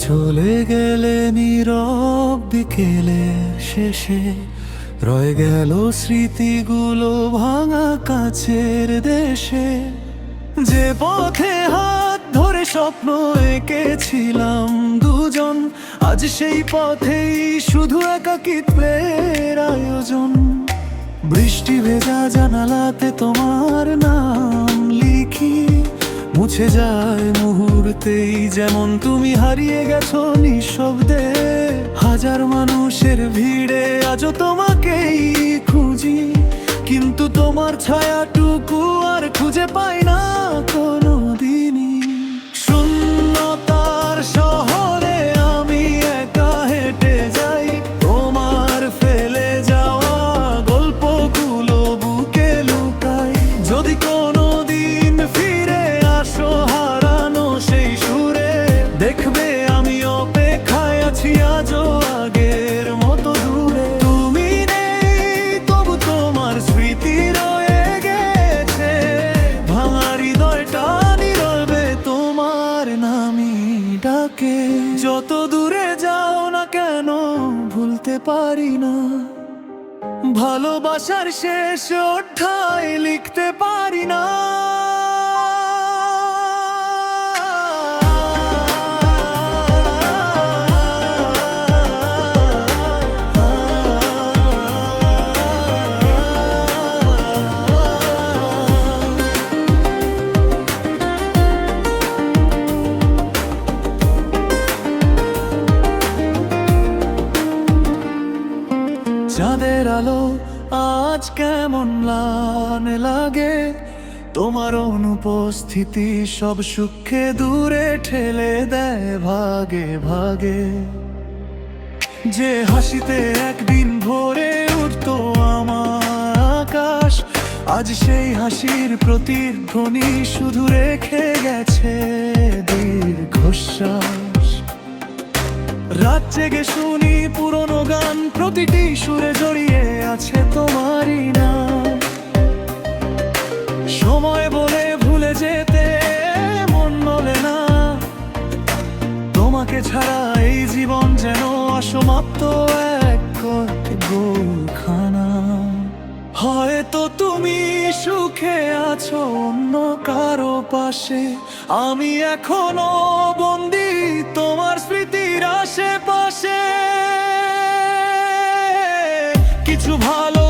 চলে গেলে নীরব বিকেলের শেষে রয়ে গেল স্মৃতিগুলো ভাঙা কাছের দেশে। যে পথে হাত ধরে স্বপ্ন এঁকেছিলাম দুজন, আজ সেই পথেই শুধু একাকিত্বের আয়োজন। বৃষ্টি ভেজা জানালাতে তোমার নাম লিখি, মুছে যায় মুহূর্তেই যেমন তুমি হারিয়ে গেছো নিঃশব্দে। হাজার মানুষের ভিড়ে আজও তোমাকেই খুঁজি, কিন্তু তোমার ছায়াটুকু আর খুঁজে পাই না কোনো দিনই। শূন্যতার শহরে আমি একা হেঁটে যাই, তোমার ফেলে যাওয়া গল্পগুলো বুকে লুকাই। যদি কোনো দিন ফিরে আসো হারানো সেই সুরে, দেখবে আমি অপেক্ষায় আছি আজও আগের মতো দূরে। তুমি নেই তবু তোমার স্মৃতি রয়ে গেছে, ভাঙা হৃদয়টা নীরবে তোমার নামই ডাকে। যত দূরে যাও না কেন ভুলতে পারি না, ভালোবাসার শেষ অধ্যায় লিখতে পারি না। চাঁদের আলো আজ কেমন ম্লান লাগে, তোমার অনুপস্থিতি সব সুখে দূরে ঠেলে দেয় ভাগে ভাগে। যে হাসিতে একদিন ভরে উঠতো আমার আকাশ, আজ সেই হাসির প্রতিধ্বনি শুধু রেখে গেছে দীর্ঘশ্বাস। রাত জেগে শুনি পুরনো গান, প্রতিটি সুরে জড়িয়ে আছে তোমারই নাম। সময় বলে ভুলে যেতে মন বলে না, তোমাকে ছাড়া এই জীবন যেন অসমাপ্ত এক গোলখানা। হয়তো তুমি সুখে আছো অন্য কারো পাশে, আমি এখনো বন্দি তোমার স্মৃতির আশেপাশে। কিছু ভালো